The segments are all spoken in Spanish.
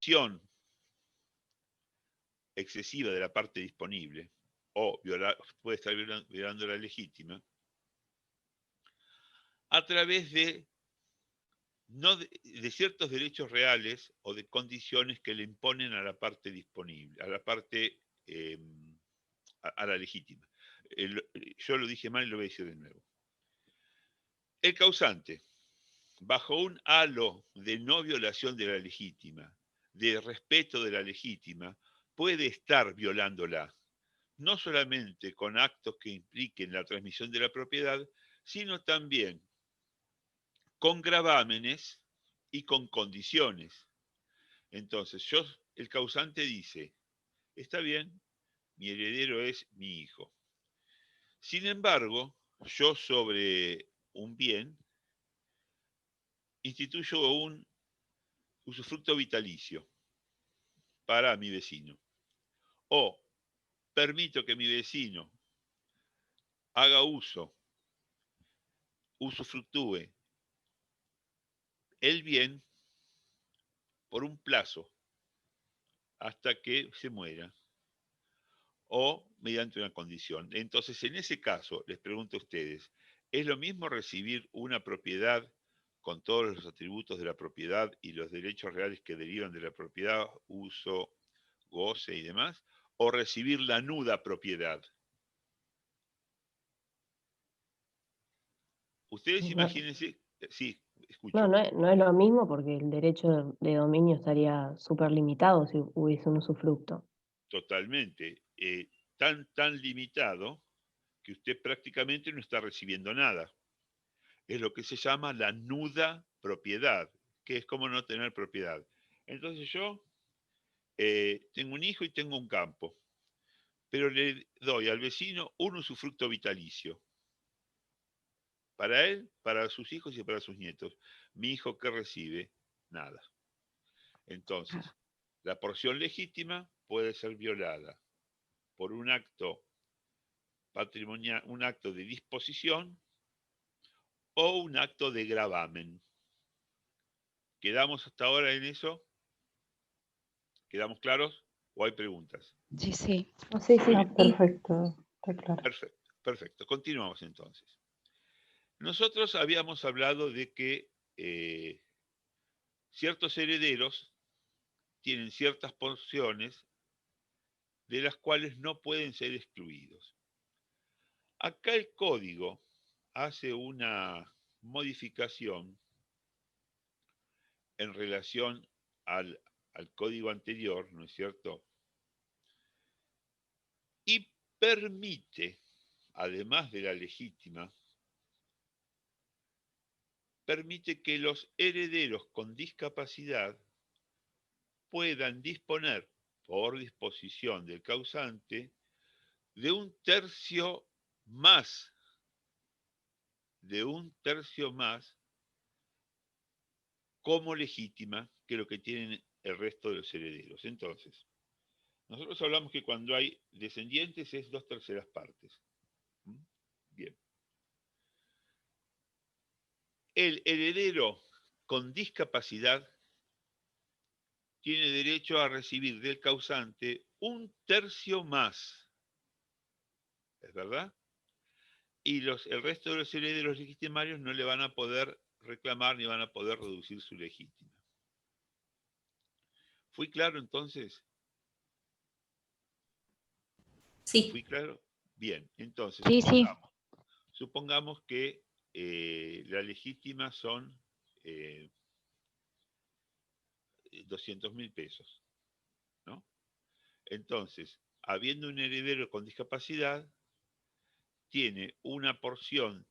condición excesiva de la parte disponible, o puede estar violando la legítima, a través de, no de ciertos derechos reales o de condiciones que le imponen a la parte disponible, a la parte, a la legítima. Yo lo dije mal y lo voy a decir de nuevo. El causante, bajo un halo de no violación de la legítima, de respeto de la legítima, puede estar violándola, no solamente con actos que impliquen la transmisión de la propiedad, sino también con gravámenes y con condiciones. Entonces, el causante dice, está bien, mi heredero es mi hijo. Sin embargo, yo sobre un bien instituyo un usufructo vitalicio para mi vecino. O permito que mi vecino haga usufructúe el bien por un plazo hasta que se muera o mediante una condición. Entonces, en ese caso, les pregunto a ustedes, ¿es lo mismo recibir una propiedad con todos los atributos de la propiedad y los derechos reales que derivan de la propiedad, uso, goce y demás, o recibir la nuda propiedad? Ustedes No, imagínense, sí, no, escucho, no es lo mismo porque el derecho de dominio estaría súper limitado si hubiese un usufructo. totalmente, tan limitado que usted prácticamente no está recibiendo nada. Es lo que se llama la nuda propiedad, que es como no tener propiedad. Entonces yo tengo un hijo y tengo un campo, pero le doy al vecino un usufructo vitalicio, para él, para sus hijos y para sus nietos. Mi hijo, ¿qué recibe? Nada. Entonces, la porción legítima puede ser violada por un acto patrimonial, un acto de disposición o un acto de gravamen. ¿Quedamos hasta ahora en eso? ¿Quedamos claros? ¿O hay preguntas? Sí, sí. No, sí, Muy sí. bien, No, perfecto, está claro. perfecto, perfecto. Continuamos entonces. Nosotros habíamos hablado de que ciertos herederos tienen ciertas porciones de las cuales no pueden ser excluidos. Acá el código hace una modificación en relación al código anterior, ¿no es cierto? Y permite, además de la legítima, permite que los herederos con discapacidad puedan disponer, por disposición del causante, de un tercio más, de un tercio más como legítima que lo que tienen el resto de los herederos. Entonces, nosotros hablamos que cuando hay descendientes es 2/3 partes. ¿Mm? Bien. El heredero con discapacidad tiene derecho a recibir del causante un tercio más, ¿es verdad? Y el resto de los herederos legitimarios no le van a poder reclamar ni van a poder reducir su legítima. ¿Fui claro entonces? ¿Fui Sí, claro? Bien, entonces Sí, sí. supongamos que la legítima son 200.000 pesos, ¿no? Entonces, habiendo un heredero con discapacidad, tiene una porción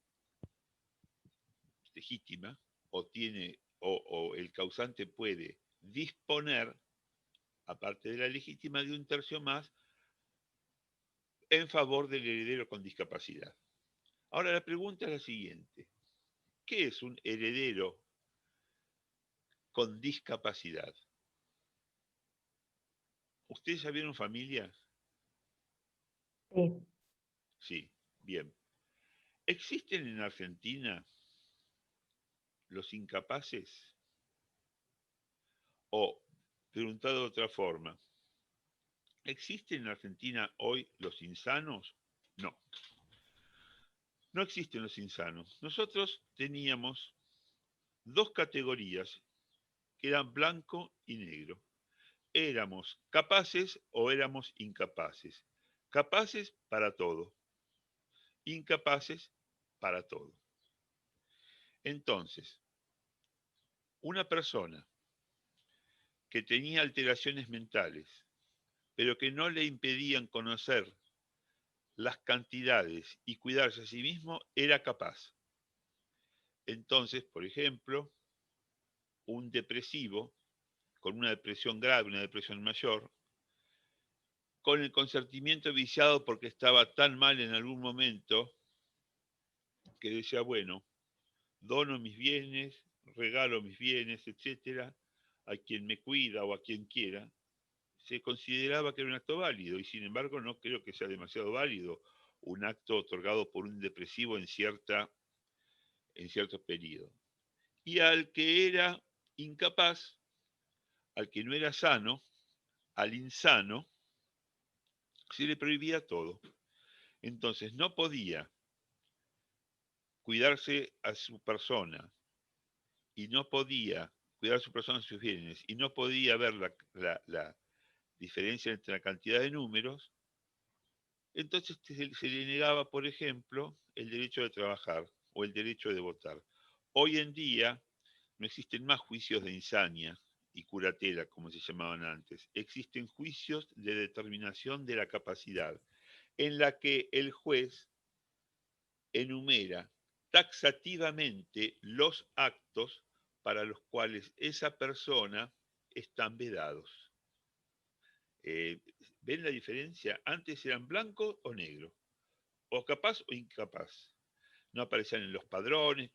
legítima o el causante puede disponer, aparte de la legítima, de un tercio más en favor del heredero con discapacidad. Ahora la pregunta es la siguiente. ¿Qué es un heredero con discapacidad? ¿Ustedes ya vieron familia? Sí. Sí, bien. ¿Existen en Argentina los incapaces? ¿O Preguntado de otra forma, ¿existen en Argentina hoy los insanos? No, no existen los insanos. Nosotros teníamos dos categorías que eran blanco y negro. Éramos capaces o éramos incapaces. Capaces para todo, incapaces para todo. Entonces, una persona que tenía alteraciones mentales, pero que no le impedían conocer las cantidades y cuidarse a sí mismo, era capaz. Entonces, por ejemplo, un depresivo, con una depresión grave, una depresión mayor, con el consentimiento viciado porque estaba tan mal en algún momento, que decía, bueno, dono mis bienes, regalo mis bienes, etcétera, a quien me cuida o a quien quiera, se consideraba que era un acto válido y sin embargo no creo que sea demasiado válido un acto otorgado por un depresivo en cierto periodo. Y al que era incapaz, al que no era sano, al insano, se le prohibía todo. Entonces no podía cuidarse a su persona y no podía cuidar a su persona y sus bienes y no podía ver la diferencia entre la cantidad de números, entonces se le negaba, por ejemplo, el derecho de trabajar o el derecho de votar. Hoy en día no existen más juicios de insania y curatela, como se llamaban antes. Existen juicios de determinación de la capacidad, en la que el juez enumera taxativamente los actos para los cuales esa persona están vedados. ¿Ven la diferencia? Antes eran blanco o negro, o capaz o incapaz. No aparecían en los padrones.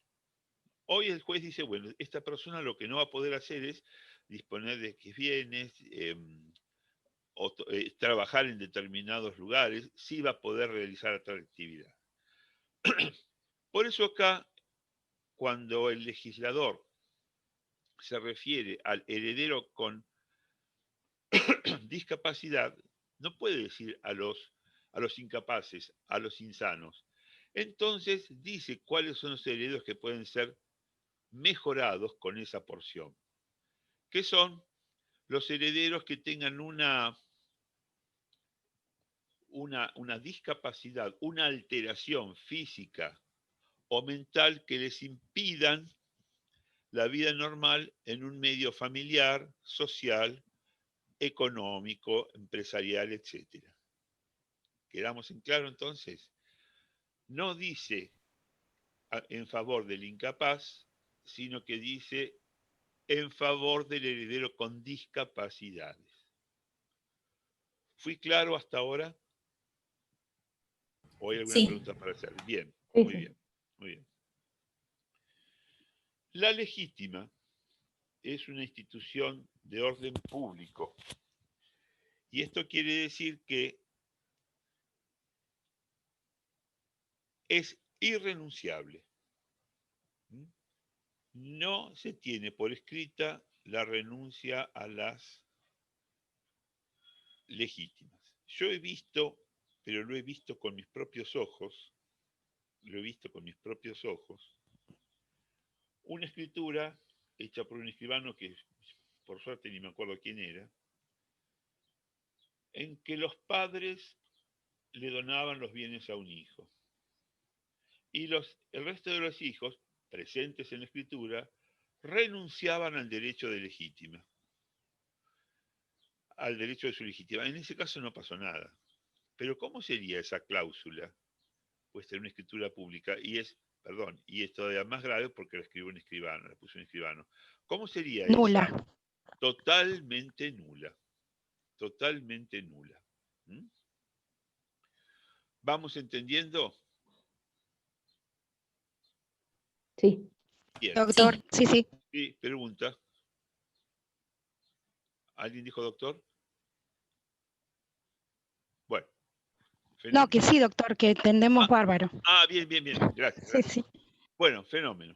Hoy el juez dice, bueno, esta persona lo que no va a poder hacer es disponer de X bienes, trabajar en determinados lugares, sí va a poder realizar tal actividad. Por eso acá, cuando el legislador se refiere al heredero con discapacidad, no puede decir a los incapaces, a los insanos. Entonces dice cuáles son los herederos que pueden ser mejorados con esa porción, que son los herederos que tengan una discapacidad, una alteración física o mental que les impidan la vida normal en un medio familiar, social, económico, empresarial, etc. ¿Quedamos en claro entonces? No dice en favor del incapaz, sino que dice en favor del heredero con discapacidades. ¿Fui claro hasta ahora? ¿O hay alguna Sí. pregunta para hacer? Bien, Sí, muy sí. bien, muy bien. La legítima es una institución de orden público. Y esto quiere decir que es irrenunciable. No se tiene por escrita la renuncia a las legítimas. Yo he visto, pero lo he visto con mis propios ojos, una escritura hecha por un escribano que por suerte ni me acuerdo quién era, en que los padres le donaban los bienes a un hijo. Y el resto de los hijos, presentes en la escritura, renunciaban al derecho de legítima, al derecho de su legítima. En ese caso no pasó nada. Pero ¿cómo sería esa cláusula puesta en una escritura pública? Y es todavía más grave porque la escribió un escribano, la puso un escribano. ¿Cómo sería Nula. esa? Totalmente nula. Totalmente nula. ¿Mm? ¿Vamos entendiendo? Sí. Bien. Doctor, sí, sí. Sí, pregunta. ¿Alguien dijo doctor? Bueno, No, que fenómeno. sí, doctor, que entendemos bárbaro. Bien, bien, bien. Gracias, Sí, gracias. sí. Bueno, fenómeno.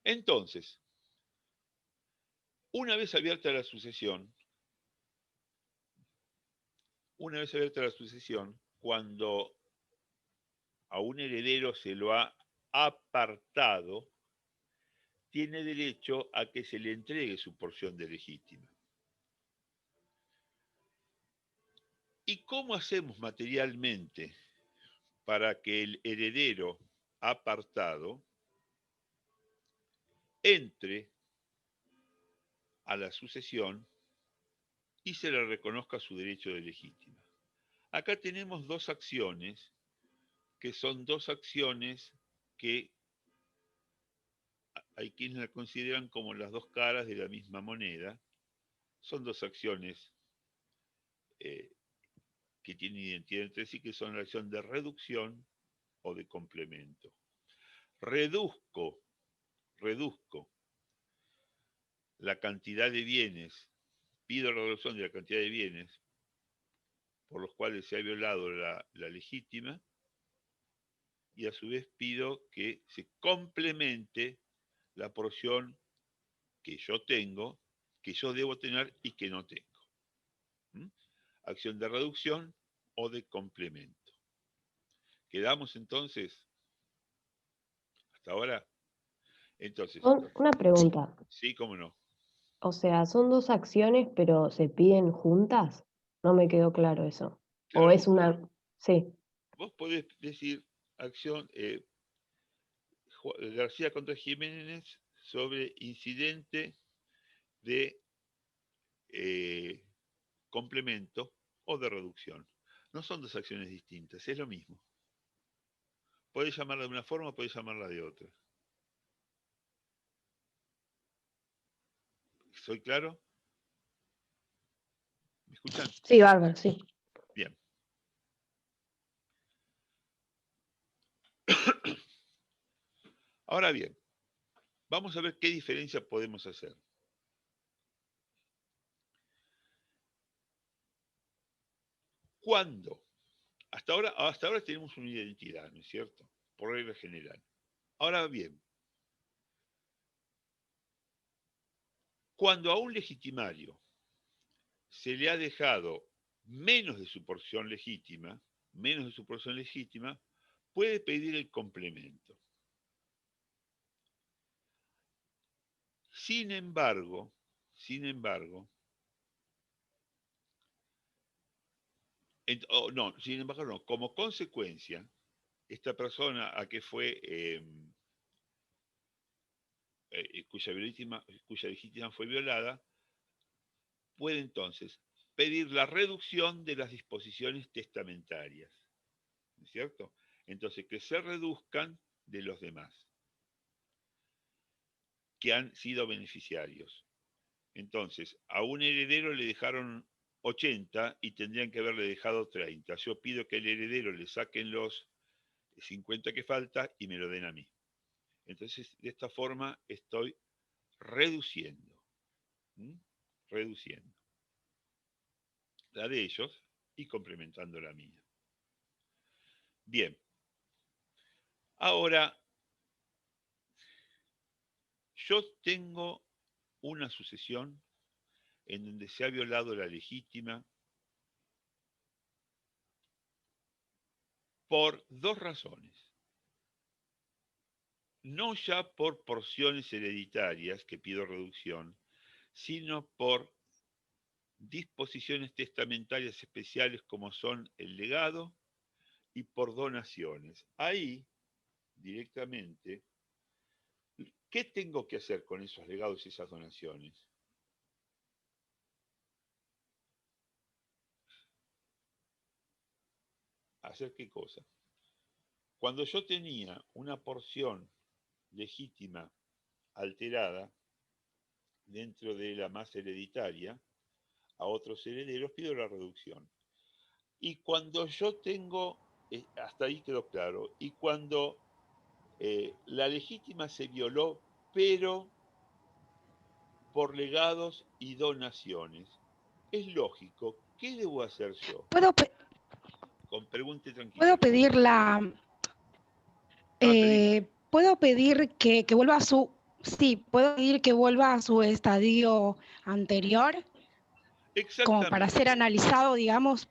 Entonces, Una vez abierta la sucesión, cuando a un heredero se lo ha apartado, tiene derecho a que se le entregue su porción de legítima. ¿Y cómo hacemos materialmente para que el heredero apartado entre a la sucesión y se le reconozca su derecho de legítima? Acá tenemos dos acciones que son dos acciones que hay quienes la consideran como las dos caras de la misma moneda. Son dos acciones que tienen identidad entre sí, que son la acción de reducción o de complemento. Reduzco la cantidad de bienes, pido la reducción de la cantidad de bienes por los cuales se ha violado la legítima, y a su vez pido que se complemente la porción que yo tengo, que yo debo tener y que no tengo. Acción de reducción o de complemento. ¿Quedamos entonces? ¿Hasta ahora? Entonces, Una pregunta. sí, cómo no. O sea, son dos acciones, pero ¿se piden juntas? No me quedó claro eso. Claro, O es una... Sí. Vos podés decir acción García contra Jiménez sobre incidente de complemento o de reducción. No son dos acciones distintas, es lo mismo. Podés llamarla de una forma, podés llamarla de otra. ¿Soy claro? ¿Me escuchan? Sí, bárbaro, sí. Bien. Ahora bien, vamos a ver qué diferencia podemos hacer. ¿Cuándo? Hasta ahora tenemos una identidad, ¿no es cierto? Por regla general. Ahora bien, cuando a un legitimario se le ha dejado menos de su porción legítima, puede pedir el complemento. Sin embargo, como consecuencia, esta persona a que fue, cuya legítima fue violada, puede entonces pedir la reducción de las disposiciones testamentarias, ¿no es cierto? Entonces, que se reduzcan de los demás que han sido beneficiarios. Entonces, a un heredero le dejaron 80 y tendrían que haberle dejado 30. Yo pido que al heredero le saquen los 50 que falta y me lo den a mí. Entonces, de esta forma estoy reduciendo la de ellos y complementando la mía. Bien. Ahora, yo tengo una sucesión en donde se ha violado la legítima por dos razones. No ya por porciones hereditarias, que pido reducción, sino por disposiciones testamentarias especiales como son el legado y por donaciones. Ahí, directamente, ¿qué tengo que hacer con esos legados y esas donaciones? ¿Hacer qué cosa? Cuando yo tenía una porción legítima alterada dentro de la masa hereditaria, a otros herederos pido la reducción. Y cuando yo tengo, hasta ahí quedó claro, y cuando la legítima se violó, pero por legados y donaciones, es lógico, ¿qué debo hacer yo? Pregunte tranquilo. ¿Puedo pedir la... ¿puedo pedir que vuelva a su sí, puedo pedir que vuelva a su estadio anterior, como para ser Exactamente, analizado, digamos,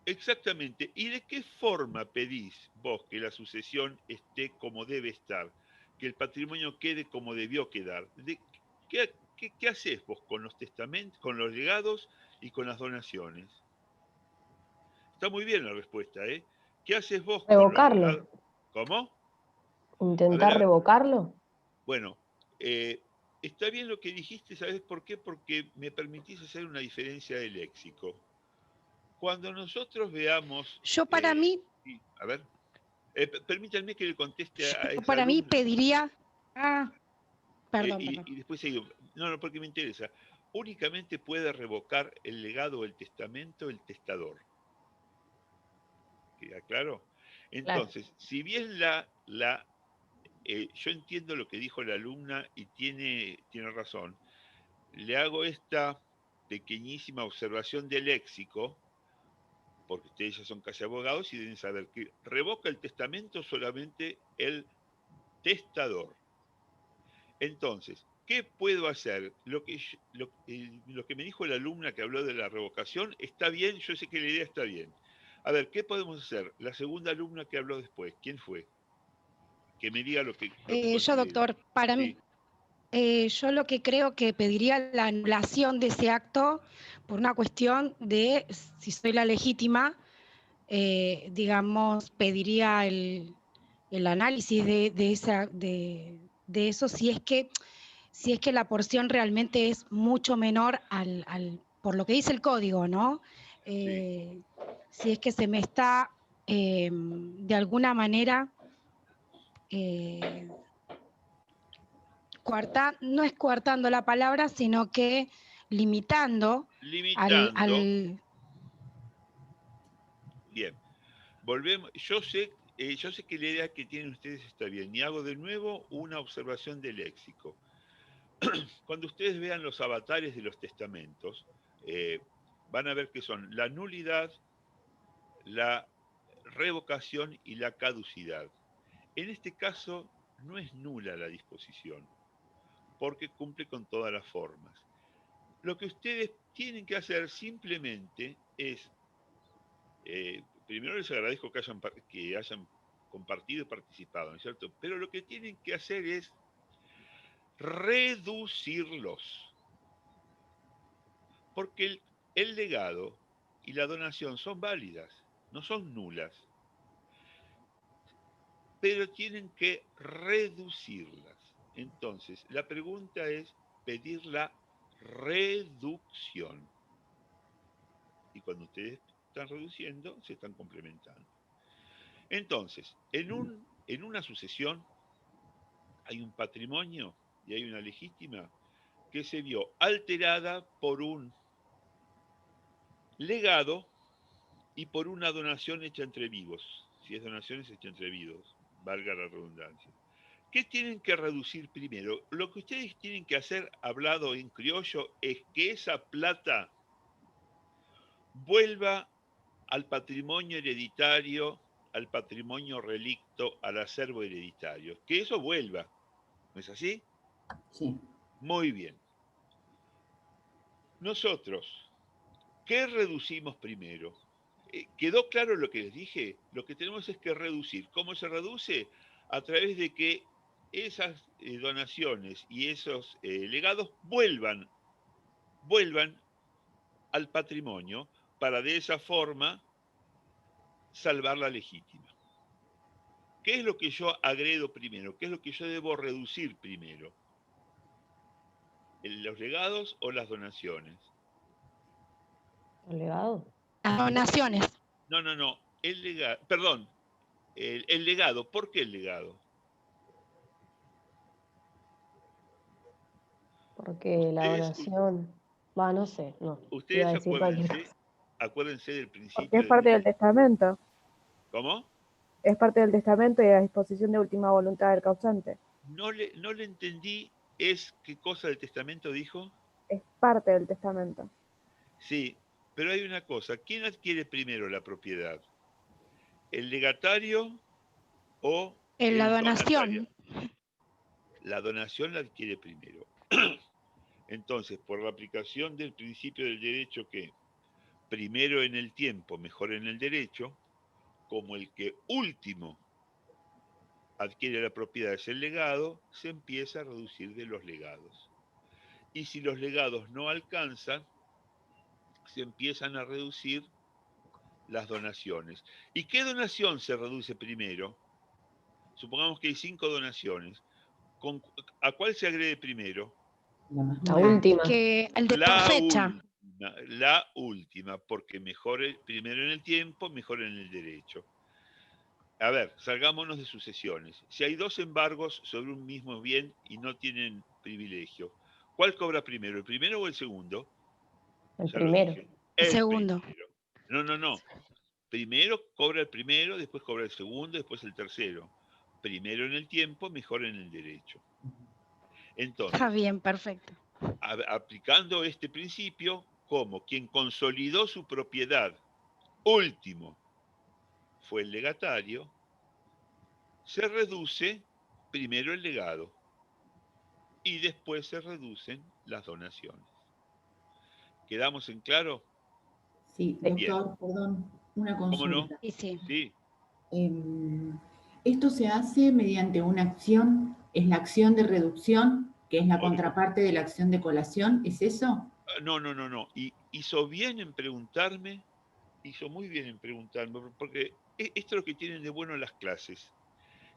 exactamente. ¿Y de qué forma pedís vos que la sucesión esté como debe estar? Que el patrimonio quede como debió quedar. ¿Qué haces vos con los testamentos, con los legados y con las donaciones? Está muy bien la respuesta, ¿eh? ¿Qué haces vos con los ¿Revocarlo? legados? ¿Cómo? A ver, ¿Intentar revocarlo? bueno, está bien lo que dijiste, ¿sabes por qué? Porque me permitís hacer una diferencia de léxico. Cuando nosotros veamos, yo para mí, sí, a ver, permítanme que le conteste a yo esa para mí alumna pediría, perdón, perdón. y después seguimos. No, no, porque me interesa. Únicamente puede revocar el legado o el testamento el testador. ¿Queda claro? Claro. Entonces, si bien yo entiendo lo que dijo la alumna y tiene razón, le hago esta pequeñísima observación de léxico, porque ustedes ya son casi abogados y deben saber que revoca el testamento solamente el testador. Entonces, ¿qué puedo hacer? Lo que me dijo la alumna que habló de la revocación está bien, yo sé que la idea está bien. A ver, ¿qué podemos hacer? La segunda alumna que habló después, ¿quién fue? Que me diga lo que Yo, considera. doctor, para mí, Sí, yo lo que creo que pediría la anulación de ese acto por una cuestión de si soy la legítima, digamos, pediría el análisis de eso si es que la porción realmente es mucho menor por lo que dice el código, ¿no? sí. Si es que se me está de alguna manera eh, no es coartando la palabra, sino que limitando Limitando, al bien. Volvemos, yo sé que la idea que tienen ustedes está bien, y hago de nuevo una observación de léxico. Cuando ustedes vean los avatares de los testamentos, van a ver que son la nulidad, la revocación y la caducidad. En este caso, no es nula la disposición, porque cumple con todas las formas. Lo que ustedes tienen que hacer simplemente es, primero les agradezco que hayan compartido y participado, ¿no es cierto? Pero lo que tienen que hacer es reducirlos, porque el legado y la donación son válidas, no son nulas, pero tienen que reducirlas. Entonces, la pregunta es pedir la reducción. Y cuando ustedes están reduciendo, se están complementando. Entonces, en una sucesión hay un patrimonio y hay una legítima que se vio alterada por un legado y por una donación hecha entre vivos. Si es donación, es hecha entre vivos, valga la redundancia. ¿Qué tienen que reducir primero? Lo que ustedes tienen que hacer, hablado en criollo, es que esa plata vuelva al patrimonio hereditario, al patrimonio relicto, al acervo hereditario. Que eso vuelva. ¿No es así? Sí. Muy bien. Nosotros, ¿qué reducimos primero? ¿Quedó claro lo que les dije? Lo que tenemos es que reducir. ¿Cómo se reduce? A través de que esas donaciones y esos legados vuelvan al patrimonio para de esa forma salvar la legítima. ¿Qué es lo que yo agredo primero? ¿Qué es lo que yo debo reducir primero? ¿Los legados o las donaciones? ¿El legado? las donaciones. No, no, no. El legado, perdón, el legado. ¿Por qué el legado? Porque la Ustedes, donación, va, no sé, no, iba a ustedes decir cualquier acuérdense, cosa. acuérdense del Porque principio es de parte del testamento. ¿Cómo? Es parte del testamento y a disposición de última voluntad del causante. No le entendí, ¿es qué cosa del testamento dijo? Es parte del testamento. Sí, pero hay una cosa, ¿quién adquiere primero la propiedad? ¿El legatario o En la el donatario? donación, la donación la adquiere primero. Entonces, por la aplicación del principio del derecho que primero en el tiempo, mejor en el derecho, como el que último adquiere la propiedad es el legado, se empieza a reducir de los legados. Y si los legados no alcanzan, se empiezan a reducir las donaciones. ¿Y qué donación se reduce primero? Supongamos que hay 5 donaciones. ¿A cuál se agrede primero? La última. Que el de por La fecha. última, la última, porque mejor primero en el tiempo, mejor en el derecho. A ver, salgámonos de sucesiones. Si hay 2 embargos sobre un mismo bien y no tienen privilegio, ¿cuál cobra primero, el primero o el segundo? El Ya lo primero. dije. El El segundo. primero. No. Primero cobra el primero, después cobra el segundo, después el tercero. Primero en el tiempo, mejor en el derecho. Entonces, Está bien, perfecto. aplicando este principio, como quien consolidó su propiedad último fue el legatario, se reduce primero el legado y después se reducen las donaciones. ¿Quedamos en claro? Sí, Bien. doctor, perdón, una ¿Cómo no? consulta. Sí. Sí. Esto se hace mediante una acción, es la acción de reducción, que es la contraparte de la acción de colación, ¿es eso? No. Y hizo bien en preguntarme, hizo muy bien en preguntarme, porque esto es lo que tienen de bueno las clases,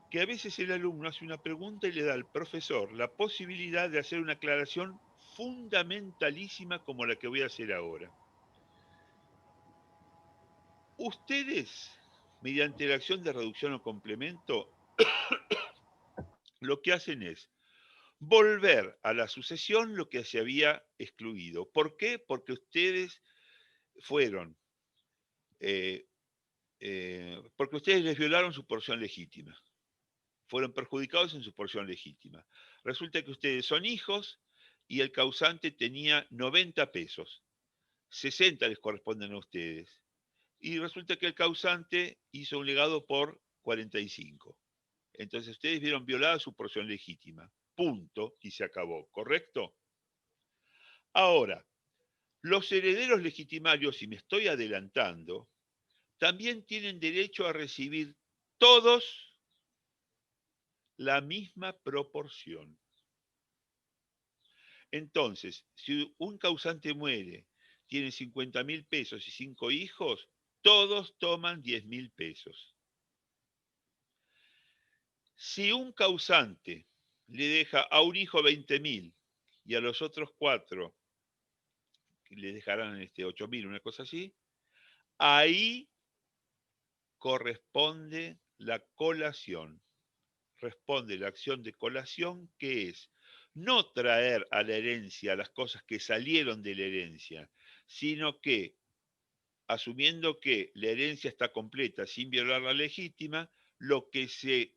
que a veces el alumno hace una pregunta y le da al profesor la posibilidad de hacer una aclaración fundamentalísima como la que voy a hacer ahora. Ustedes, mediante la acción de reducción o complemento, lo que hacen es volver a la sucesión lo que se había excluido. ¿Por qué? Porque ustedes fueron, porque ustedes les violaron su porción legítima. Fueron perjudicados en su porción legítima. Resulta que ustedes son hijos y el causante tenía 90 pesos. 60 les corresponden a ustedes. Y resulta que el causante hizo un legado por 45. Entonces ustedes vieron violada su porción legítima. Punto. Y se acabó. ¿Correcto? Ahora, los herederos legitimarios, y me estoy adelantando, también tienen derecho a recibir todos la misma proporción. Entonces, si un causante muere, tiene 50.000 pesos y 5 hijos, todos toman 10.000 pesos. Si un causante le deja a un hijo 20.000 y a los otros 4 le dejarán 8.000, una cosa así, ahí corresponde la colación. Responde la acción de colación, que es no traer a la herencia las cosas que salieron de la herencia, sino que, asumiendo que la herencia está completa sin violar la legítima, lo que se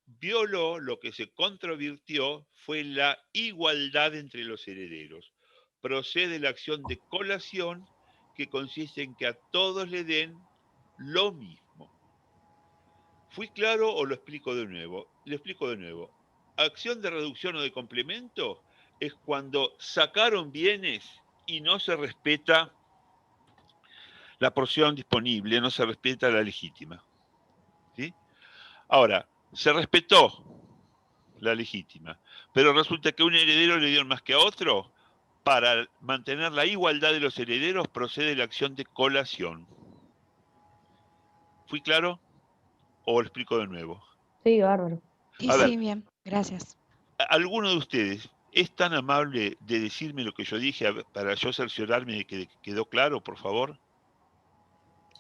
violó, lo que se controvirtió fue la igualdad entre los herederos. Procede la acción de colación, que consiste en que a todos le den lo mismo. ¿Fui claro o lo explico de nuevo? Lo explico de nuevo. Acción de reducción o de complemento es cuando sacaron bienes y no se respeta la porción disponible, no se respeta la legítima. ¿Sí? Ahora, se respetó la legítima, pero resulta que a un heredero le dieron más que a otro. Para mantener la igualdad de los herederos procede la acción de colación. ¿Fui claro o lo explico de nuevo? Sí, bárbaro. A ver, Sí, bien, gracias. ¿alguno de ustedes es tan amable de decirme lo que yo dije para yo cerciorarme de que quedó claro, por favor?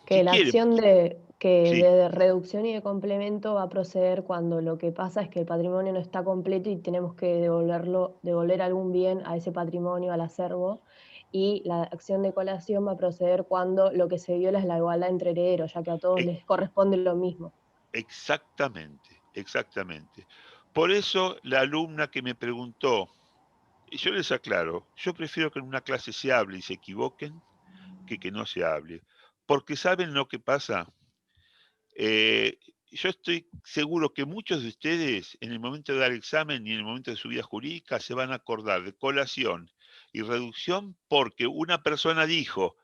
Que Si la quieren, acción sí, de reducción y de complemento va a proceder cuando lo que pasa es que el patrimonio no está completo y tenemos que devolver algún bien a ese patrimonio, al acervo, y la acción de colación va a proceder cuando lo que se viola es la igualdad entre herederos, ya que a todos les corresponde lo mismo. exactamente. Por eso la alumna que me preguntó, y yo les aclaro, yo prefiero que en una clase se hable y se equivoquen que no se hable. Porque ¿saben lo que pasa? yo estoy seguro que muchos de ustedes en el momento de dar examen y en el momento de su vida jurídica se van a acordar de colación y reducción porque una persona dijo,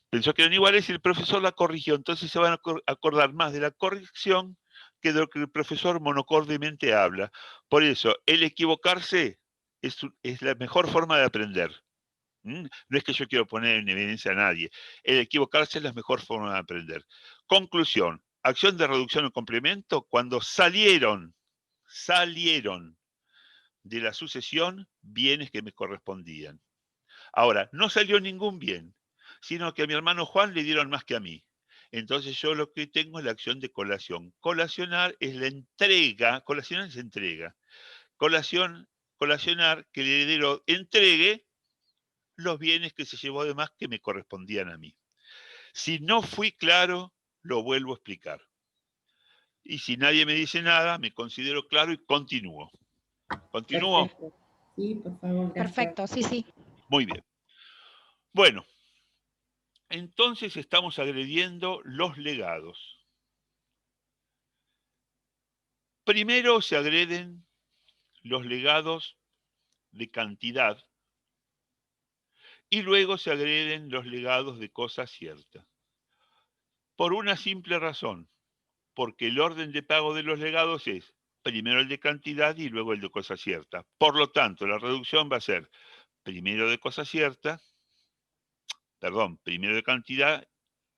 pensó que eran iguales y el profesor la corrigió, entonces se van a acordar más de la corrección que de lo que el profesor monocordemente habla. Por eso, el equivocarse es la mejor forma de aprender. No es que yo quiero poner en evidencia a nadie. El equivocarse es la mejor forma de aprender. Conclusión. Acción de reducción o complemento cuando salieron de la sucesión bienes que me correspondían. Ahora, no salió ningún bien, sino que a mi hermano Juan le dieron más que a mí. Entonces yo lo que tengo es la acción de colación. Colacionar es la entrega, colacionar es entrega. Colacionar que el heredero entregue los bienes que se llevó de más que me correspondían a mí. Si no fui claro, lo vuelvo a explicar. Y si nadie me dice nada, me considero claro y continúo. ¿Continúo? Perfecto. Sí, por favor, gracias. Perfecto, sí, sí. Muy bien. Bueno, entonces estamos agrediendo los legados. Primero se agreden los legados de cantidad y luego se agreden los legados de cosa cierta. Por una simple razón, porque el orden de pago de los legados es primero el de cantidad y luego el de cosa cierta. Por lo tanto, la reducción va a ser primero de cosa cierta, primero de cantidad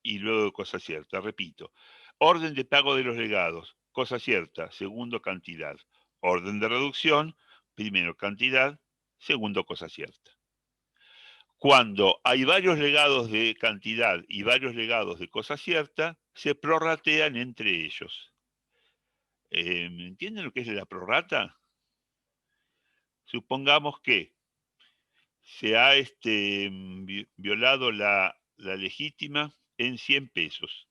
y luego de cosa cierta. Repito, orden de pago de los legados, cosa cierta, segundo cantidad. Orden de reducción, primero cantidad, segundo cosa cierta. Cuando hay varios legados de cantidad y varios legados de cosa cierta, se prorratean entre ellos. ¿Entienden lo que es la prorrata? Supongamos que se ha violado la legítima en 100 pesos.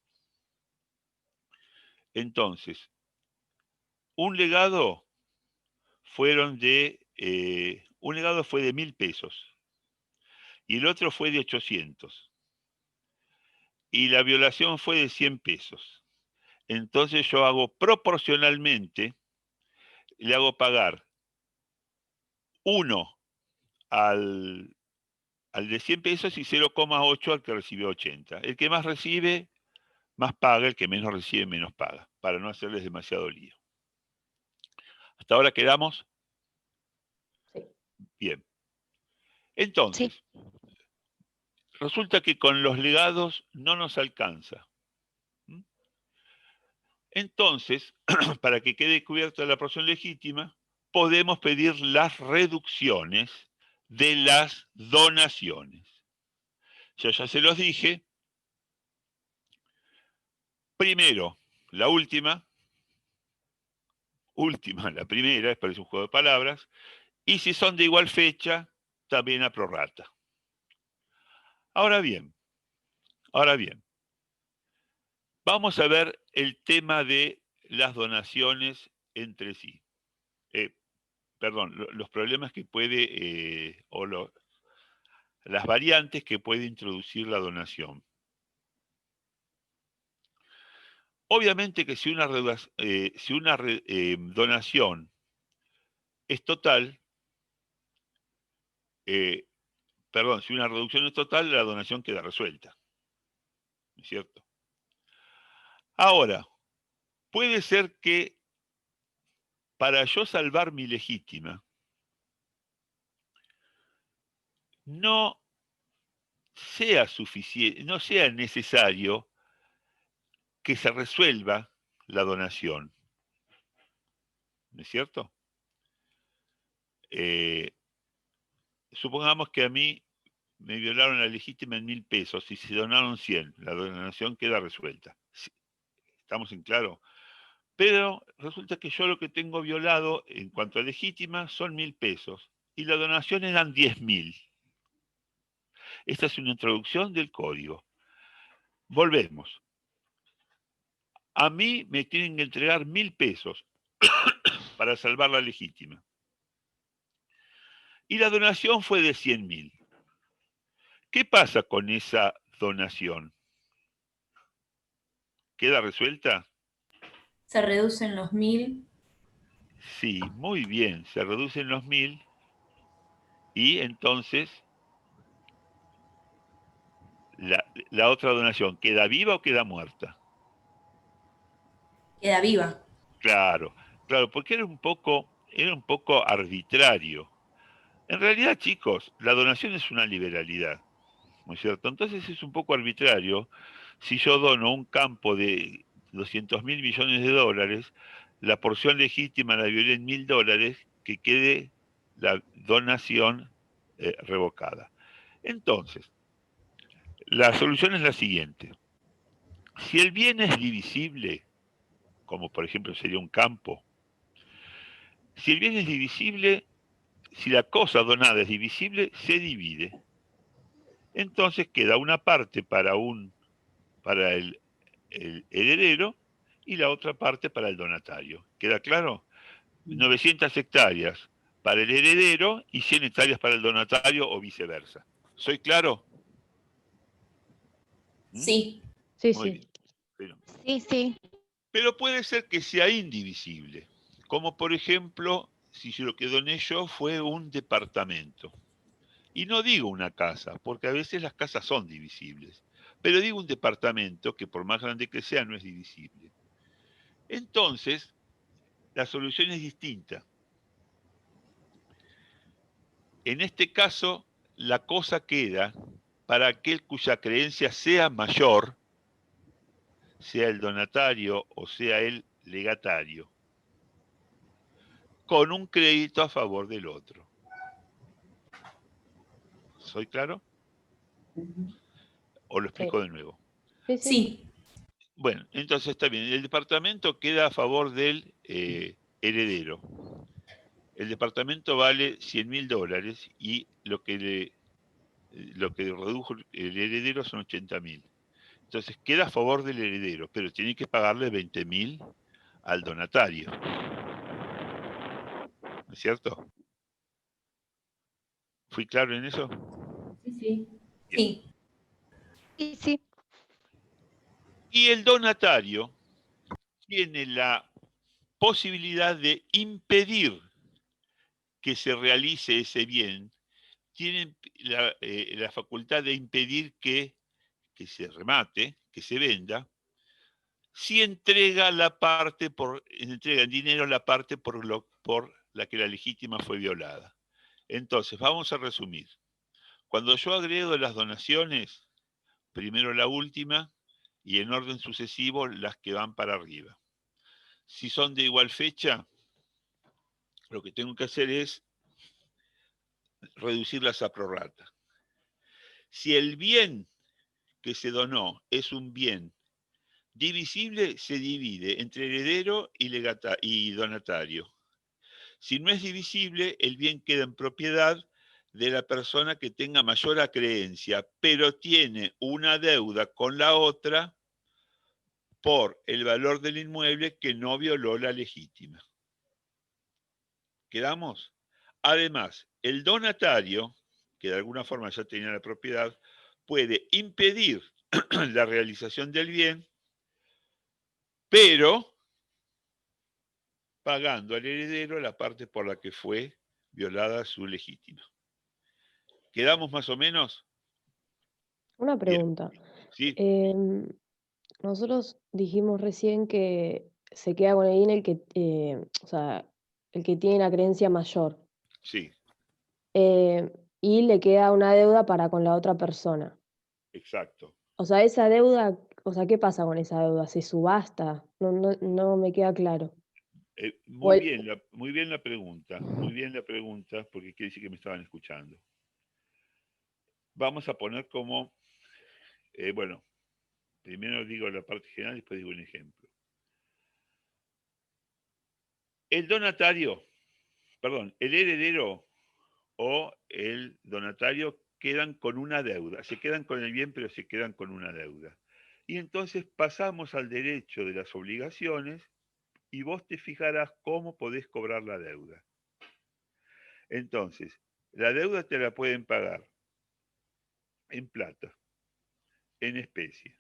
Entonces, un legado fue de 1.000 pesos y el otro fue de 800. Y la violación fue de 100 pesos. Entonces yo hago proporcionalmente, le hago pagar 1 al de 100 pesos y 0,8 al que recibió 80. El que más recibe, más paga, el que menos recibe, menos paga, para no hacerles demasiado lío. ¿Hasta ahora quedamos? Sí. Bien. Entonces, resulta que con los legados no nos alcanza. Entonces, para que quede cubierta la porción legítima, podemos pedir las reducciones de las donaciones. Yo ya se los dije. Primero, la última, la primera, parece un juego de palabras, y si son de igual fecha, también a prorrata. Ahora bien, vamos a ver el tema de las donaciones entre sí. Los problemas que puede, las variantes que puede introducir la donación. Obviamente que si una donación es total, si una reducción es total, la donación queda resuelta. ¿No es cierto? Ahora, puede ser que para yo salvar mi legítima, no sea suficiente, no sea necesario que se resuelva la donación. ¿No es cierto? Supongamos que a mí me violaron la legítima en 1.000 pesos y se donaron 100, la donación queda resuelta. ¿Estamos en claro? Pero resulta que yo lo que tengo violado en cuanto a legítima son 1.000 pesos y la donación eran 10.000. Esta es una introducción del código. Volvemos. A mí me tienen que entregar 1.000 pesos para salvar la legítima. Y la donación fue de 100.000. ¿Qué pasa con esa donación? ¿Queda resuelta? Se reducen los 1000. Sí, muy bien. Se reducen los 1000 y entonces la otra donación, ¿queda viva o queda muerta? Queda viva. Claro, claro, porque era un poco arbitrario. En realidad, chicos, la donación es una liberalidad, ¿no es cierto? Entonces es un poco arbitrario. Si yo dono un campo de 200.000 millones de dólares, la porción legítima la violé en $1000, que quede la donación revocada. Entonces, la solución es la siguiente. Si el bien es divisible, como por ejemplo sería un campo, si el bien es divisible, si la cosa donada es divisible, se divide. Entonces queda una parte para el heredero y la otra parte para el donatario. ¿Queda claro? 900 hectáreas para el heredero y 100 hectáreas para el donatario o viceversa. ¿Soy claro? Sí. Sí, Muy sí. bien. Sí. Pero puede ser que sea indivisible. Como por ejemplo, si lo que doné yo fue un departamento. Y no digo una casa, porque a veces las casas son divisibles. Pero digo un departamento que por más grande que sea no es divisible. Entonces, la solución es distinta. En este caso, la cosa queda para aquel cuya creencia sea mayor, sea el donatario o sea el legatario, con un crédito a favor del otro. ¿Soy claro? ¿O lo explico de nuevo? Sí, sí. Sí. Bueno, entonces está bien. El departamento queda a favor del heredero. El departamento vale $100.000 y lo que redujo el heredero son 80.000. Entonces queda a favor del heredero, pero tiene que pagarle 20.000 al donatario. ¿No es cierto? ¿Fui claro en eso? Sí, sí. Sí. Sí. Y el donatario tiene la posibilidad de impedir que se realice ese bien, tienen la facultad de impedir que se remate, que se venda, si entrega en dinero la parte por la que la legítima fue violada. Entonces, vamos a resumir. Cuando yo agrego las donaciones, primero la última y en orden sucesivo las que van para arriba. Si son de igual fecha, lo que tengo que hacer es reducirlas a prorrata. Si el bien que se donó es un bien divisible, se divide entre heredero y donatario. Si no es divisible, el bien queda en propiedad de la persona que tenga mayor acreencia, pero tiene una deuda con la otra por el valor del inmueble que no violó la legítima. ¿Quedamos? Además, el donatario, que de alguna forma ya tenía la propiedad, puede impedir la realización del bien, pero pagando al heredero la parte por la que fue violada su legítima. ¿Quedamos más o menos? Una Bien. pregunta. ¿Sí? Nosotros dijimos recién que se queda con el bien o sea, el que tiene la creencia mayor. Sí, Y le queda una deuda para con la otra persona. exacto. O sea, esa deuda, o sea, ¿qué pasa con esa deuda? ¿Se subasta? No me queda claro. O Muy el- bien, muy bien la pregunta, porque quiere decir que me estaban escuchando. Vamos a poner como, bueno, primero digo la parte general y después digo un ejemplo. El donatario, perdón, el heredero o el donatario quedan con una deuda, se quedan con el bien, pero se quedan con una deuda. Y entonces pasamos al derecho de las obligaciones y vos te fijarás cómo podés cobrar la deuda. Entonces, la deuda te la pueden pagar en plata, en especie,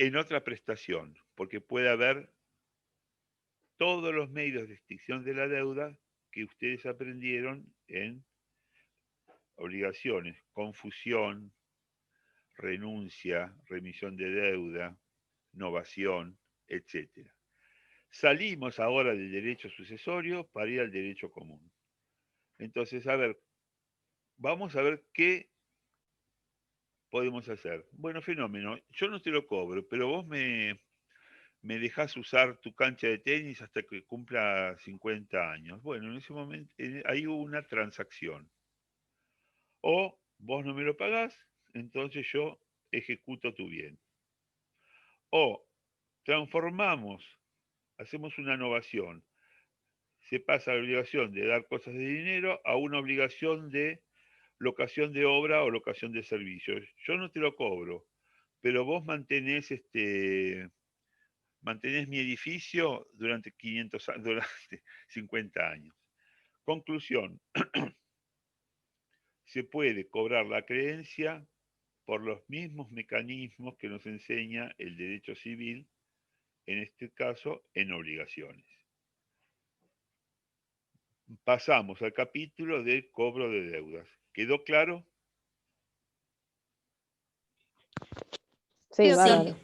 en otra prestación, porque puede haber todos los medios de extinción de la deuda que ustedes aprendieron en obligaciones, confusión, renuncia, remisión de deuda, novación, etc. Salimos ahora del derecho sucesorio para ir al derecho común. Entonces, a ver, vamos a ver qué podemos hacer. Bueno, fenómeno, yo no te lo cobro, pero vos me dejás usar tu cancha de tenis hasta que cumpla 50 años. Bueno, en ese momento hay una transacción. O vos no me lo pagás, entonces yo ejecuto tu bien. O transformamos, hacemos una innovación. Se pasa la obligación de dar cosas de dinero a una obligación de locación de obra o locación de servicios. Yo no te lo cobro, pero vos mantenés mi edificio durante 500 durante 50 años. Conclusión, se puede cobrar la creencia por los mismos mecanismos que nos enseña el derecho civil, en este caso en obligaciones. Pasamos al capítulo del cobro de deudas. ¿Quedó claro? Sí, Sí. bárbaro.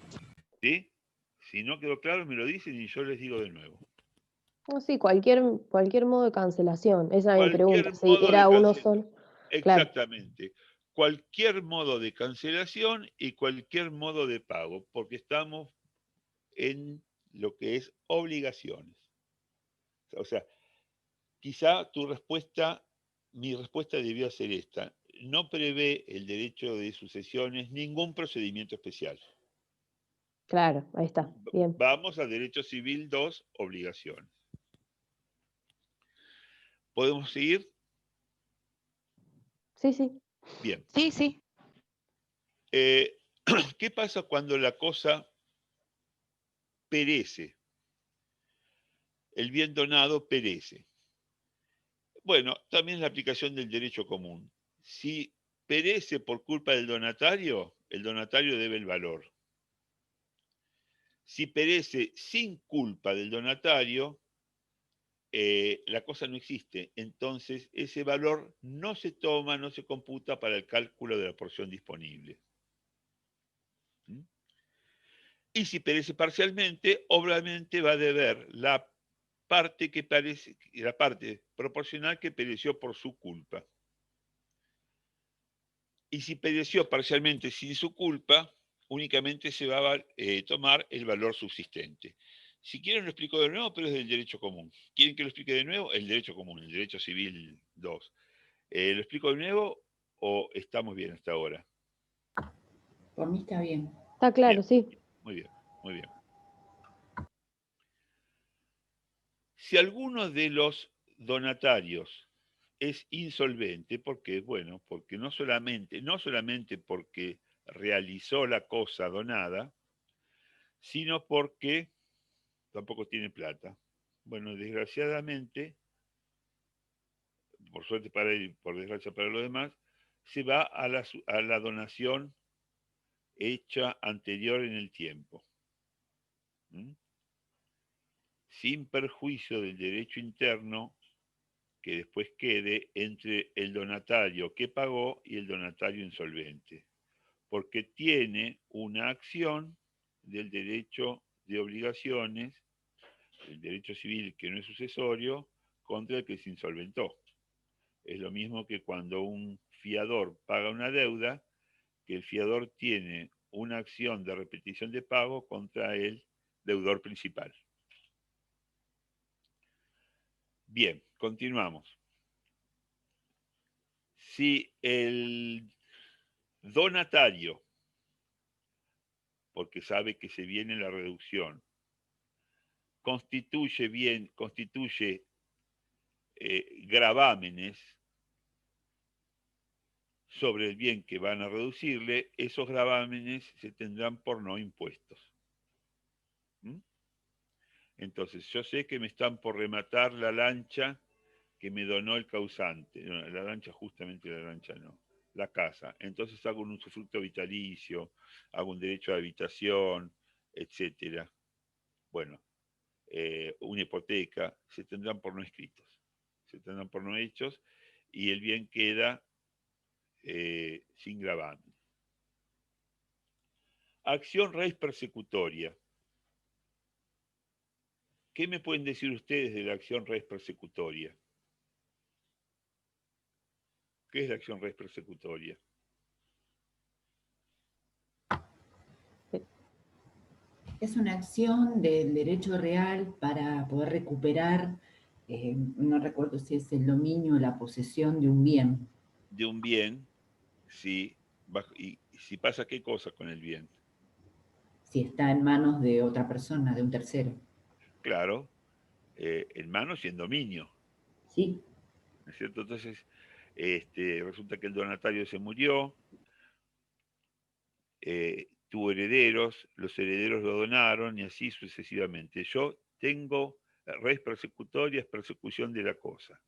¿Sí? Si no quedó claro, me lo dicen y yo les digo de nuevo. No, sí, cualquier modo de cancelación. Esa era mi pregunta. Cualquier Si modo de era uno cancelación. solo. Claro, Exactamente. Cualquier modo de cancelación y cualquier modo de pago, porque estamos en lo que es obligaciones. O sea, quizá mi respuesta debió ser esta. No prevé el derecho de sucesiones ningún procedimiento especial. claro, ahí está. Bien. Vamos al derecho civil 2, obligaciones. ¿Podemos seguir? Sí, sí. Bien. Sí, sí. ¿Qué pasa cuando la cosa perece? El bien donado perece. Bueno, también la aplicación del derecho común. Si perece por culpa del donatario, el donatario debe el valor. Si perece sin culpa del donatario, la cosa no existe. Entonces, ese valor no se toma, no se computa para el cálculo de la porción disponible. ¿Mm? Y si perece parcialmente, obviamente va a deber la parte proporcional que pereció por su culpa. Y si pereció parcialmente sin su culpa, únicamente se va a tomar el valor subsistente. Si quieren lo explico de nuevo, pero es del derecho común. ¿Quieren que lo explique de nuevo? El derecho común, el derecho civil 2. ¿Lo explico de nuevo o estamos bien hasta ahora? Por mí está bien. Está claro, Bien, sí. muy bien, muy bien. Si alguno de los donatarios es insolvente, ¿por qué? Bueno, porque no solamente porque realizó la cosa donada, sino porque tampoco tiene plata. Bueno, desgraciadamente, por suerte para él y por desgracia para los demás, se va a la donación hecha anterior en el tiempo. ¿Mm? Sin perjuicio del derecho interno que después quede entre el donatario que pagó y el donatario insolvente, porque tiene una acción del derecho de obligaciones, el derecho civil que no es sucesorio, contra el que se insolventó. Es lo mismo que cuando un fiador paga una deuda, que el fiador tiene una acción de repetición de pago contra el deudor principal. Bien, continuamos. Si el donatario, porque sabe que se viene la reducción, constituye gravámenes sobre el bien que van a reducirle, esos gravámenes se tendrán por no impuestos. ¿Mm? Entonces, yo sé que me están por rematar la lancha que me donó el causante. No, la lancha, justamente la lancha no, la casa. Entonces hago un usufructo vitalicio, hago un derecho de habitación, etcétera, bueno, una hipoteca, se tendrán por no escritos, se tendrán por no hechos, y el bien queda sin gravamen. Acción res persecutoria. ¿Qué me pueden decir ustedes de la acción res persecutoria? ¿Qué es la acción res persecutoria? Es una acción del derecho real para poder recuperar, no recuerdo si es el dominio o la posesión de un bien. De un bien, sí, y si pasa qué cosa con el bien. Si está en manos de otra persona, de un tercero. Claro, en manos y en dominio. Sí. ¿No es cierto? Entonces, resulta que el donatario se murió, tuvo herederos, los herederos lo donaron y así sucesivamente. Yo tengo res persecutoria, es persecución de la cosa.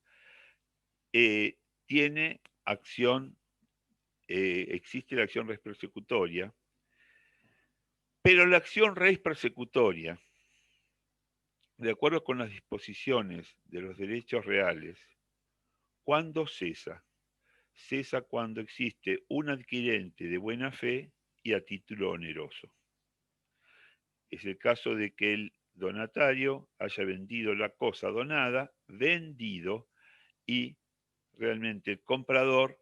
Tiene acción, existe la acción res persecutoria, pero la acción res persecutoria, de acuerdo con las disposiciones de los derechos reales, ¿cuándo cesa? Cesa cuando existe un adquirente de buena fe y a título oneroso. Es el caso de que el donatario haya vendido la cosa donada, y realmente el comprador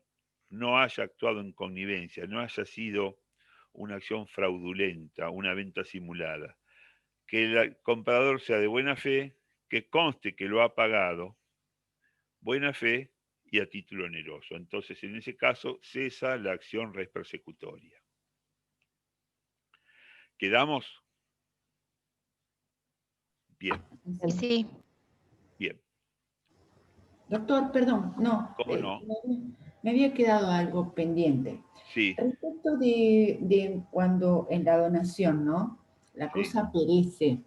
no haya actuado en connivencia, no haya sido una acción fraudulenta, una venta simulada. Que el comprador sea de buena fe, que conste que lo ha pagado, buena fe y a título oneroso. Entonces, en ese caso, cesa la acción res persecutoria. ¿Quedamos? Bien, Sí. bien. Doctor, perdón, no, ¿Cómo no? me había quedado algo pendiente. Sí, Respecto de cuando en la donación, ¿no? La sí, cosa perece.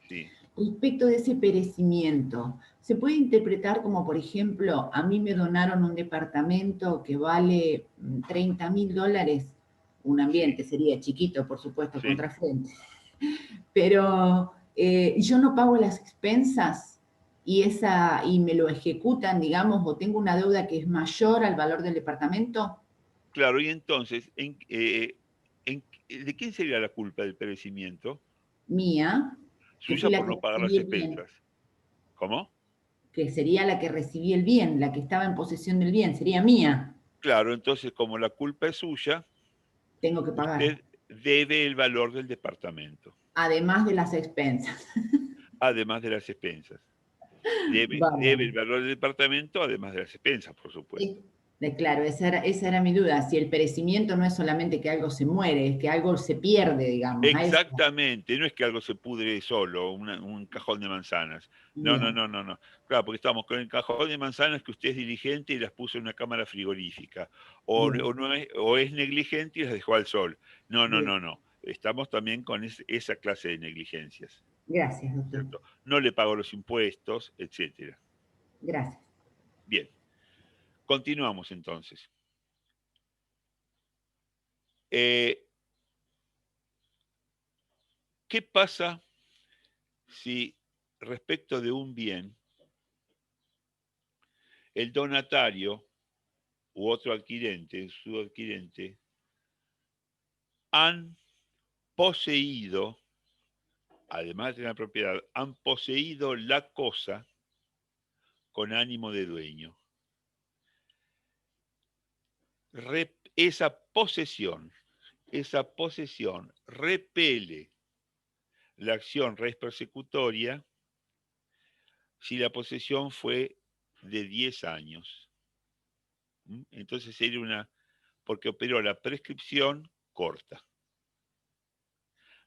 sí. Respecto de ese perecimiento, ¿se puede interpretar como, por ejemplo, a mí me donaron un departamento que vale $30.000? Un ambiente sería chiquito, por supuesto, Sí. contrafrente. Pero yo no pago las expensas y me lo ejecutan, digamos, o tengo una deuda que es mayor al valor del departamento. Claro, y entonces, ¿de quién sería la culpa del perecimiento? Mía, que fui Suya la por que no pagar las recibí el bien, expensas. ¿Cómo? que sería la que recibí el bien, la que estaba en posesión del bien, sería mía, Claro, entonces, como la culpa es suya, tengo que pagar, usted debe el valor del departamento, además de las expensas. además de las expensas. Debe el Vale. valor del departamento, además de las expensas, por supuesto. Claro, esa era mi duda, si el perecimiento no es solamente que algo se muere, es que algo se pierde, digamos. Exactamente, no es que algo se pudre solo, un cajón de manzanas. No, no, Bien, no, no, no. Claro, porque estamos con el cajón de manzanas que usted es diligente y las puso en una cámara frigorífica. bien, O es negligente y las dejó al sol. No, no, bien. no, no. Estamos también con esa clase de negligencias, Gracias, doctor. ¿cierto? No le pago los impuestos, etcétera. Gracias. Bien, continuamos entonces. Eh, ¿Qué pasa si respecto de un bien, el donatario u otro adquirente, subadquirente, han poseído, además de la propiedad, han poseído la cosa con ánimo de dueño? Esa posesión repele la acción res persecutoria si la posesión fue de 10 años. Entonces sería porque operó la prescripción corta.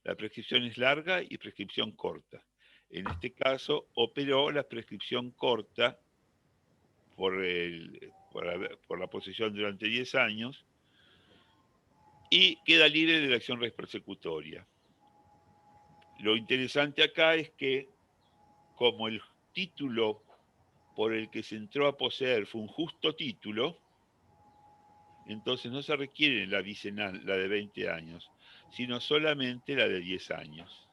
La prescripción es larga y prescripción corta. En este caso, operó la prescripción corta por la posesión durante 10 años y queda libre de la acción res persecutoria. Lo interesante acá es que, como el título por el que se entró a poseer fue un justo título, entonces no se requiere la bicenal, la de 20 años, sino solamente la de 10 años.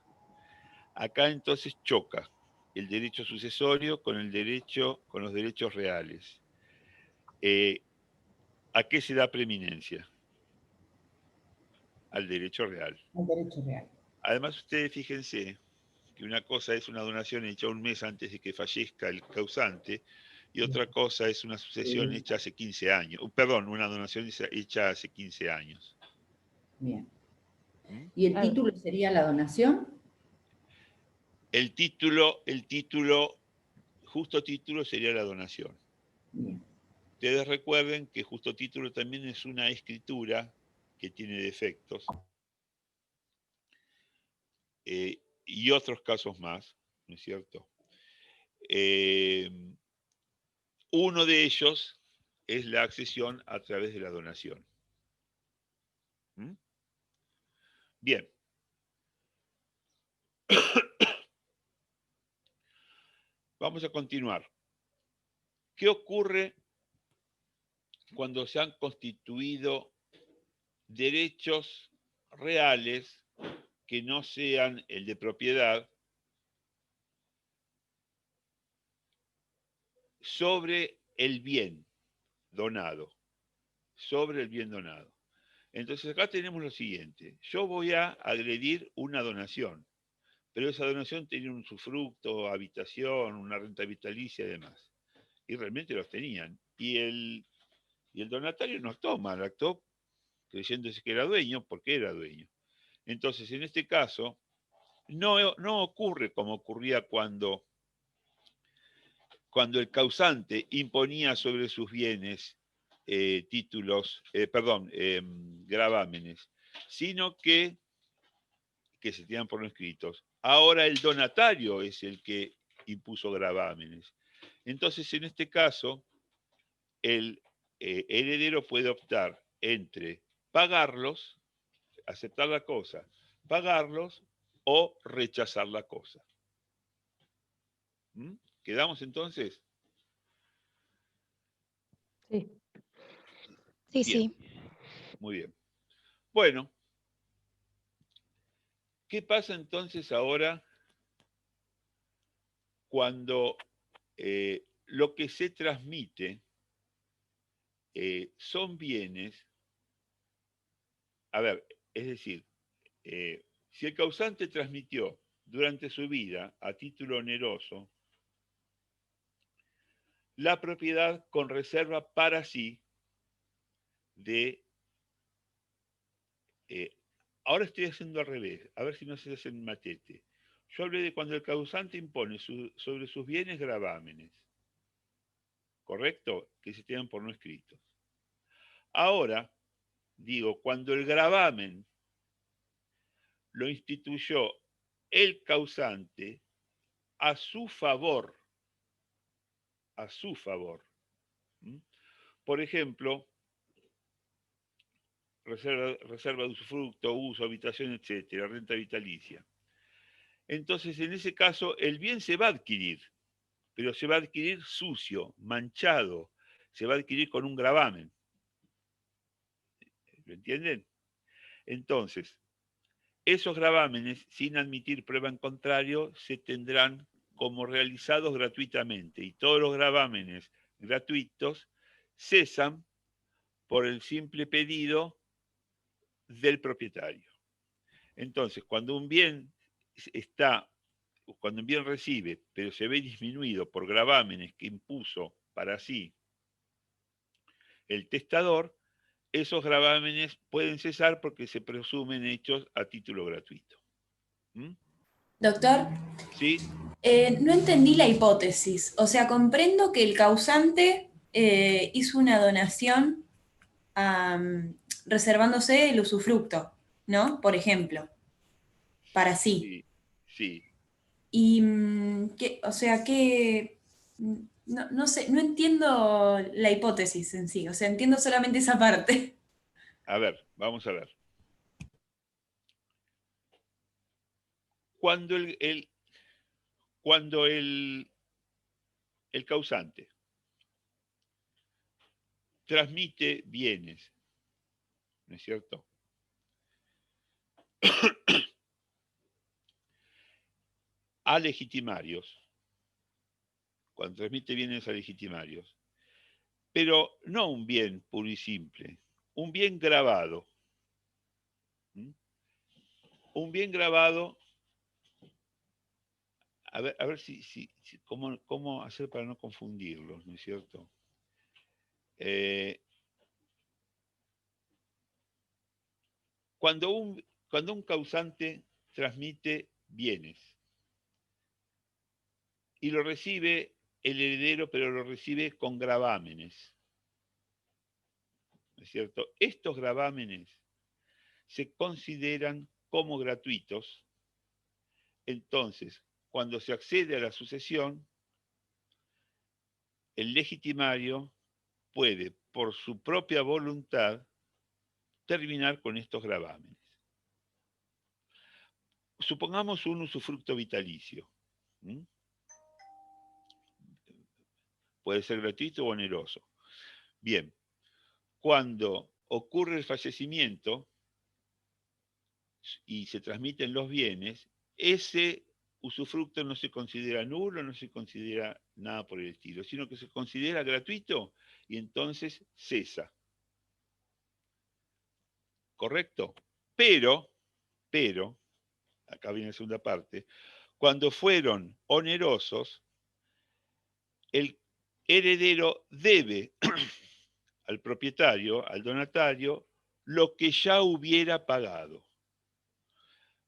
Acá entonces choca el derecho sucesorio con los derechos reales. ¿A qué se da preeminencia? Al derecho real. Al derecho real. Además, ustedes fíjense que una cosa es una donación hecha un mes antes de que fallezca el causante y otra cosa es una sucesión hecha hace 15 años. Perdón, una donación hecha hace 15 años. Bien. ¿Mm? ¿Y el Claro. título sería la donación? El justo título sería la donación. Bien. Ustedes recuerden que justo título también es una escritura que tiene defectos. Y otros casos más, ¿no es cierto? Uno de ellos es la accesión a través de la donación. ¿Mm? Bien. Vamos a continuar. ¿Qué ocurre cuando se han constituido derechos reales que no sean el de propiedad sobre el bien donado? Sobre el bien donado. Entonces acá tenemos lo siguiente. Yo voy a agredir una donación, pero esa donación tenía un usufructo, habitación, una renta vitalicia y demás. Y realmente los tenían. Y el donatario no actuó mal, actuó creyéndose que era dueño porque era dueño. Entonces, en este caso, no ocurre como ocurría cuando el causante imponía sobre sus bienes gravámenes, sino que se tenían por no escritos. Ahora el donatario es el que impuso gravámenes. Entonces, en este caso, el heredero puede optar entre pagarlos, aceptar la cosa, pagarlos o rechazar la cosa. ¿Mm? ¿Quedamos entonces? Sí. Sí, Bien, sí. muy bien. Bueno, ¿qué pasa entonces ahora cuando lo que se transmite son bienes? A ver, es decir, si el causante transmitió durante su vida a título oneroso la propiedad con reserva para sí de... ahora estoy haciendo al revés, a ver si no se hace en matete. Yo hablé de cuando el causante impone sobre sus bienes gravámenes, ¿correcto? Que se tengan por no escritos. Ahora, digo, cuando el gravamen lo instituyó el causante a su favor, a su favor. ¿Mm? Por ejemplo, reserva de usufructo, uso, habitación, etcétera, renta vitalicia. Entonces, en ese caso, el bien se va a adquirir, pero se va a adquirir sucio, manchado, se va a adquirir con un gravamen. ¿Lo entienden? Entonces, esos gravámenes, sin admitir prueba en contrario, se tendrán como realizados gratuitamente y todos los gravámenes gratuitos cesan por el simple pedido del propietario. Entonces, cuando un bien recibe, pero se ve disminuido por gravámenes que impuso para sí el testador, esos gravámenes pueden cesar porque se presumen hechos a título gratuito. ¿Mm? Doctor, ¿Sí? no entendí la hipótesis. O sea, comprendo que el causante hizo una donación reservándose el usufructo, ¿no? Por ejemplo, para sí. Sí, sí. Y, o sea, que no sé, no entiendo la hipótesis en sí, o sea, entiendo solamente esa parte. A ver, vamos a ver. Cuando el causante transmite bienes, ¿no es cierto? a legitimarios, cuando transmite bienes a legitimarios, pero no un bien puro y simple, un bien grabado. ¿Mm? Un bien grabado, a ver cómo hacer para no confundirlos, ¿no es cierto? Cuando un causante transmite bienes y lo recibe el heredero, pero lo recibe con gravámenes, ¿no es cierto? Estos gravámenes se consideran como gratuitos. Entonces, cuando se accede a la sucesión, el legitimario puede, por su propia voluntad, terminar con estos gravámenes. Supongamos un usufructo vitalicio. ¿Mm? Puede ser gratuito o oneroso. Bien, cuando ocurre el fallecimiento y se transmiten los bienes, ese usufructo no se considera nulo, no se considera nada por el estilo, sino que se considera gratuito y entonces cesa. ¿Correcto? Pero, acá viene la segunda parte, cuando fueron onerosos, el heredero debe al propietario, al donatario, lo que ya hubiera pagado.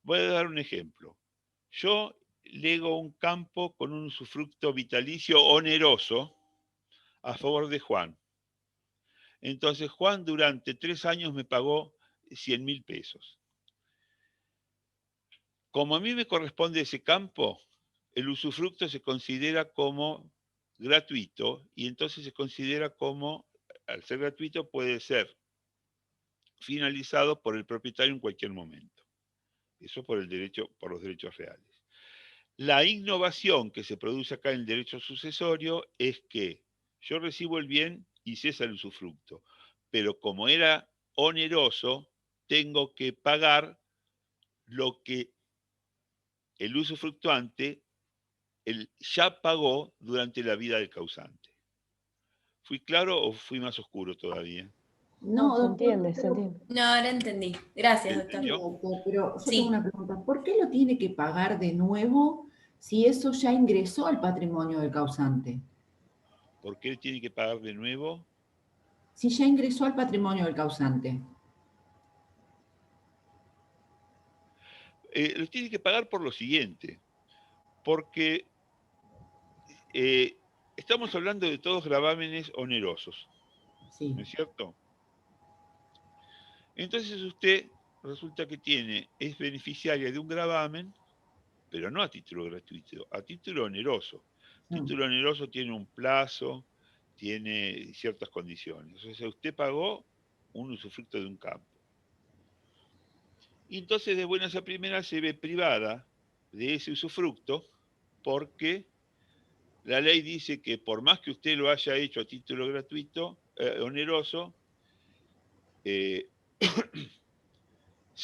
Voy a dar un ejemplo. Yo lego un campo con un usufructo vitalicio oneroso a favor de Juan. Entonces Juan durante 3 años me pagó 100.000 pesos. Como a mí me corresponde ese campo, el usufructo se considera como gratuito y entonces se considera como, al ser gratuito, puede ser finalizado por el propietario en cualquier momento. Eso por los derechos reales. La innovación que se produce acá en el derecho sucesorio es que yo recibo el bien y cesa el usufructo, pero como era oneroso, tengo que pagar lo que el usufructuante ya pagó durante la vida del causante. ¿Fui claro o fui más oscuro todavía? No, se doctor, entiende, se pero, entiende. No, ahora entendí. Gracias, ¿Se doctor. sí, entendió? doctor, pero yo Sí. tengo una pregunta. ¿Por qué lo tiene que pagar de nuevo si eso ya ingresó al patrimonio del causante? ¿Por qué él tiene que pagar de nuevo? Si ya ingresó al patrimonio del causante. Lo tiene que pagar por lo siguiente, porque estamos hablando de todos gravámenes onerosos, Sí. ¿no es cierto? Entonces usted resulta que es beneficiaria de un gravamen, pero no a título gratuito, a título oneroso. Título oneroso tiene un plazo, tiene ciertas condiciones. O sea, usted pagó un usufructo de un campo. Y entonces de buenas a primeras se ve privada de ese usufructo porque la ley dice que por más que usted lo haya hecho a título gratuito, oneroso, se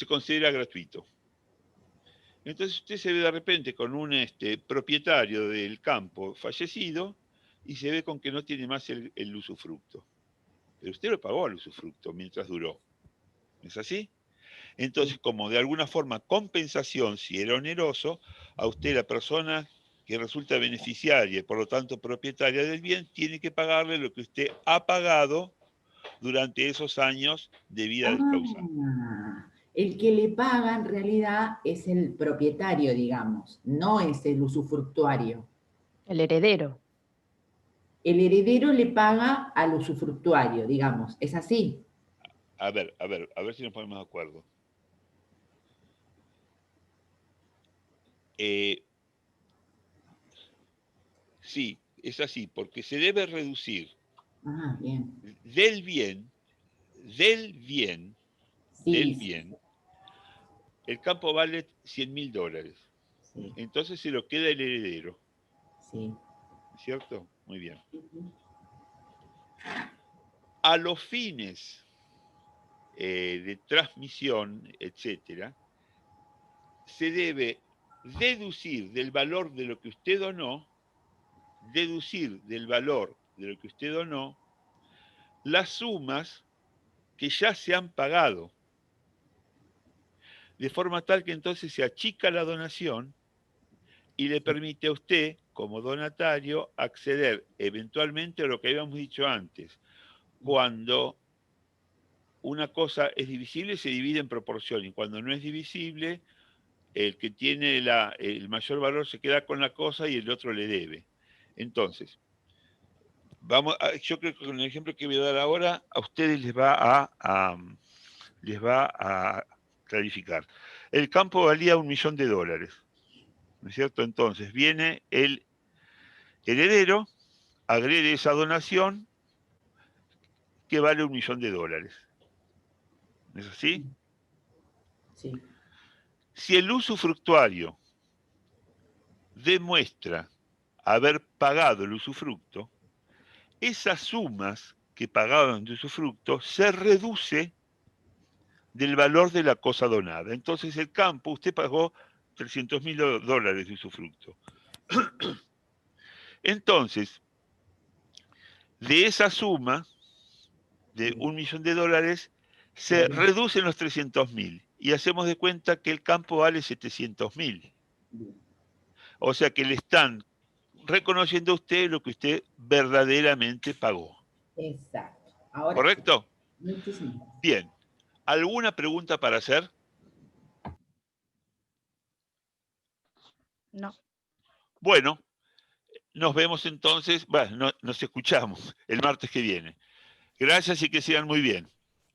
considera gratuito. Entonces usted se ve de repente con un propietario del campo fallecido y se ve con que no tiene más el usufructo. Pero usted lo pagó al usufructo mientras duró. ¿Es así? Entonces, como de alguna forma compensación, si era oneroso, a usted la persona que resulta beneficiaria y por lo tanto propietaria del bien, tiene que pagarle lo que usted ha pagado durante esos años de vida del causante. El que le paga en realidad es el propietario, digamos, no es el usufructuario. El heredero. El heredero le paga al usufructuario, digamos, ¿es así? A ver si nos ponemos de acuerdo. Sí, es así, porque se debe reducir Bien. del bien, Sí, el campo vale $100.000. sí, Entonces se lo queda el heredero, sí. ¿cierto? Muy bien. A los fines de transmisión, etcétera, se debe deducir del valor de lo que usted donó, las sumas que ya se han pagado, de forma tal que entonces se achica la donación y le permite a usted, como donatario, acceder eventualmente a lo que habíamos dicho antes. Cuando una cosa es divisible, se divide en proporción, y cuando no es divisible, el que tiene el mayor valor se queda con la cosa y el otro le debe. Entonces, yo creo que con el ejemplo que voy a dar ahora, a ustedes les va a clarificar. El campo valía $1.000.000, ¿no es cierto? Entonces, viene el heredero, agrede esa donación que vale $1.000.000. ¿No es así? Sí. Si el usufructuario demuestra haber pagado el usufructo, esas sumas que pagaban de usufructo se reduce del valor de la cosa donada. Entonces el campo, usted pagó $300.000 de usufructo. Entonces, de esa suma de $1.000.000 se reducen los 300.000 y hacemos de cuenta que el campo vale 700.000. O sea que le están reconociendo a usted lo que usted verdaderamente pagó. Exacto. Ahora ¿Correcto? sí. Muchísimo. Bien. ¿Alguna pregunta para hacer? No. Bueno, nos vemos entonces, bueno, nos escuchamos el martes que viene. Gracias y que sigan muy bien.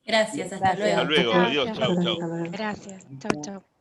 Gracias, hasta Gracias. luego. Hasta luego, adiós, Gracias. chau, chau. Gracias. Chau, chau.